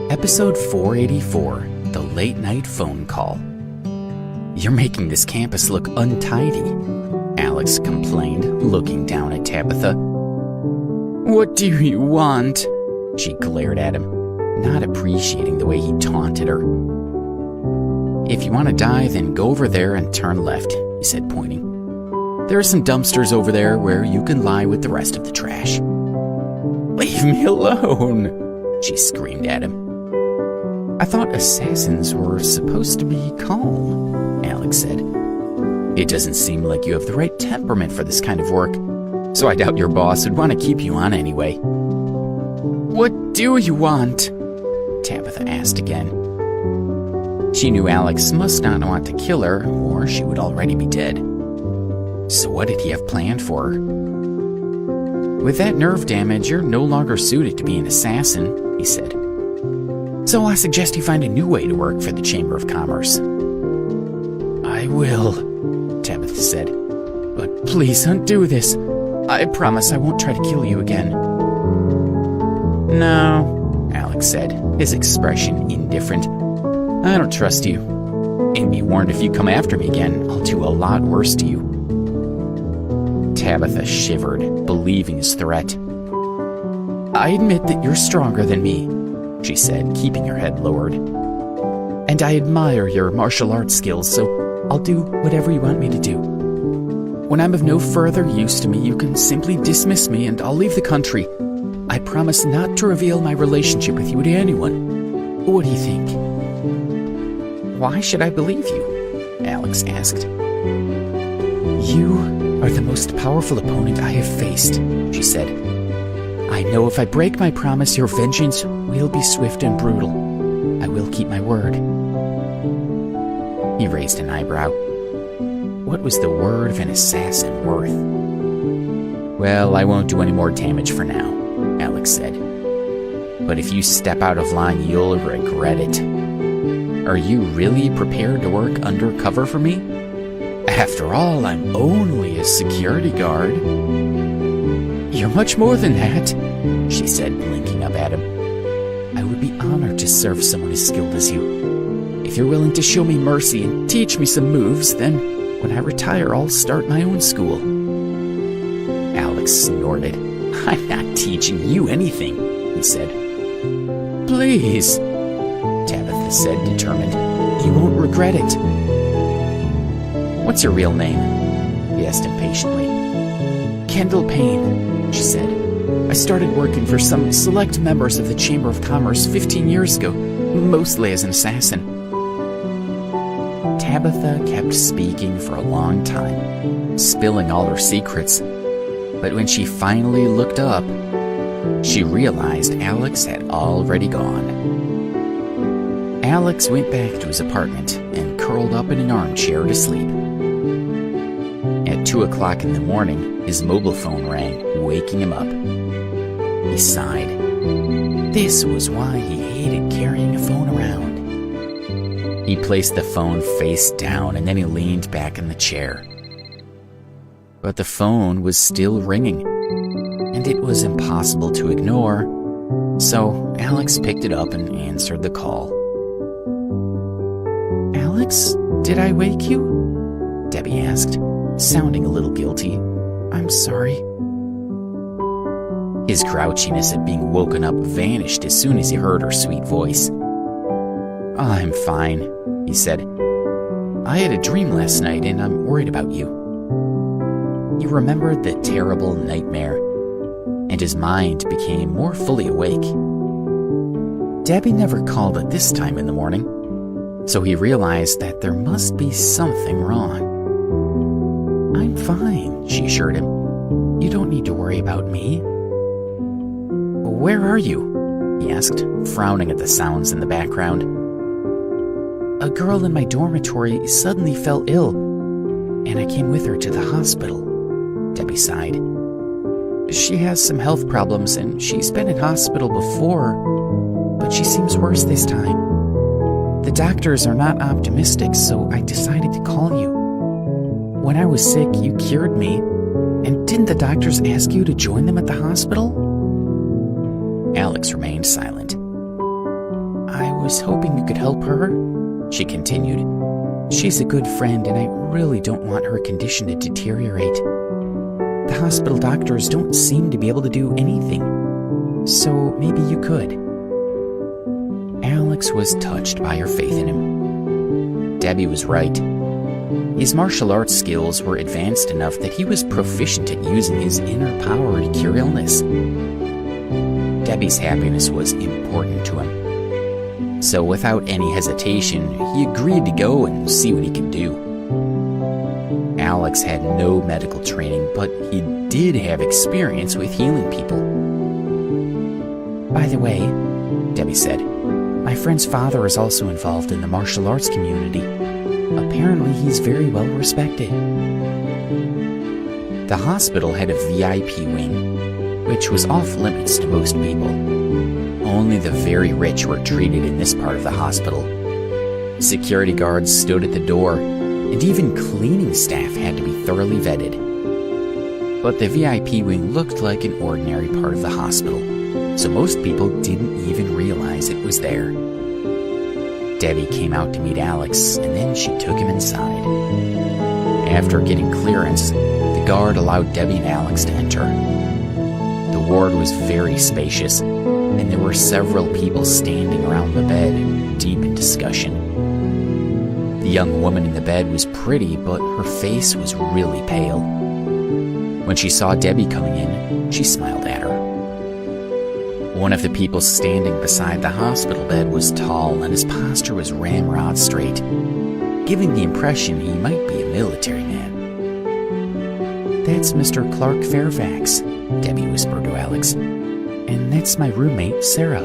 Episode 484, The Late Night Phone Call. "You're making this campus look untidy," Alex complained, looking down at Tabitha. "What do you want?" She glared at him, not appreciating the way he taunted her. "If you want to die, then go over there and turn left," he said, pointing. "There are some dumpsters over there where you can lie with the rest of the trash." "Leave me alone," she screamed at him. "I thought assassins were supposed to be calm," Alex said. "It doesn't seem like you have the right temperament for this kind of work, so I doubt your boss would want to keep you on anyway." "What do you want?" Tabitha asked again. She knew Alex must not want to kill her, or she would already be dead. So what did he have planned for her? "With that nerve damage, you're no longer suited to be an assassin," he said. "So I suggest you find a new way to work for the Chamber of Commerce." "I will," Tabitha said. "But please don't do this. I promise I won't try to kill you again." "No," Alex said, his expression indifferent. "I don't trust you. And be warned, if you come after me again, I'll do a lot worse to you." Tabitha shivered, believing his threat. "I admit that you're stronger than me," she said, keeping her head lowered. "And I admire your martial arts skills, so I'll do whatever you want me to do. When I'm of no further use to me, you can simply dismiss me and I'll leave the country. I promise not to reveal my relationship with you to anyone. What do you think?" "Why should I believe you?" Alex asked. "You are the most powerful opponent I have faced," she said. "I know if I break my promise, your vengeance will be swift and brutal. I will keep my word." He raised an eyebrow. What was the word of an assassin worth? "Well, I won't do any more damage for now," Alex said. "But if you step out of line, you'll regret it. Are you really prepared to work undercover for me? After all, I'm only a security guard." "You're much more than that," she said, blinking up at him. "I would be honored to serve someone as skilled as you. If you're willing to show me mercy and teach me some moves, then when I retire, I'll start my own school." Alex snorted. "I'm not teaching you anything," he said. "Please," Tabitha said, determined. "You won't regret it." "What's your real name?" he asked impatiently. "Kendall Payne," she said. "I started working for some select members of the Chamber of Commerce 15 years ago, mostly as an assassin." Tabitha kept speaking for a long time, spilling all her secrets. But when she finally looked up, she realized Alex had already gone. Alex went back to his apartment and curled up in an armchair to sleep. At 2 o'clock in the morning, his mobile phone rang, waking him up. He sighed. This was why he hated carrying a phone around. He placed the phone face down and then he leaned back in the chair. But the phone was still ringing, and it was impossible to ignore, so Alex picked it up and answered the call. "Alex, did I wake you?" Debbie asked, sounding a little guilty. "I'm sorry." His grouchiness at being woken up vanished as soon as he heard her sweet voice. "I'm fine," he said. "I had a dream last night and I'm worried about you." He remembered the terrible nightmare, and his mind became more fully awake. Debbie never called at this time in the morning, so he realized that there must be something wrong. "I'm fine," she assured him. "You don't need to worry about me." "Where are you?" he asked, frowning at the sounds in the background. "A girl in my dormitory suddenly fell ill, and I came with her to the hospital," Debbie sighed. "She has some health problems, and she's been in hospital before, but she seems worse this time. The doctors are not optimistic, so I decided to call you. When I was sick, you cured me, and didn't the doctors ask you to join them at the hospital?" Alex remained silent. was hoping you could help her," she continued. "She's a good friend, and I really don't want her condition to deteriorate. The hospital doctors don't seem to be able to do anything, so maybe you could." Alex was touched by her faith in him. Debbie was right. His martial arts skills were advanced enough that he was proficient at using his inner power to cure illness. Debbie's happiness was important to him. So without any hesitation, he agreed to go and see what he could do. Alex had no medical training, but he did have experience with healing people. "By the way," Debbie said, "my friend's father is also involved in the martial arts community. Apparently he's very well respected." The hospital had a VIP wing, which was off limits to most people. Only the very rich were treated in this part of the hospital. Security guards stood at the door, and even cleaning staff had to be thoroughly vetted. But the VIP wing looked like an ordinary part of the hospital, so most people didn't even realize it was there. Debbie came out to meet Alex, and then she took him inside. After getting clearance, the guard allowed Debbie and Alex to enter. The ward was very spacious, and there were several people standing around the bed, deep in discussion. The young woman in the bed was pretty, but her face was really pale. When she saw Debbie coming in, she smiled at her. One of the people standing beside the hospital bed was tall, and his posture was ramrod straight, giving the impression he might be a military man. "That's Mr. Clark Fairfax," Debbie whispered to Alex. "And that's my roommate, Sarah."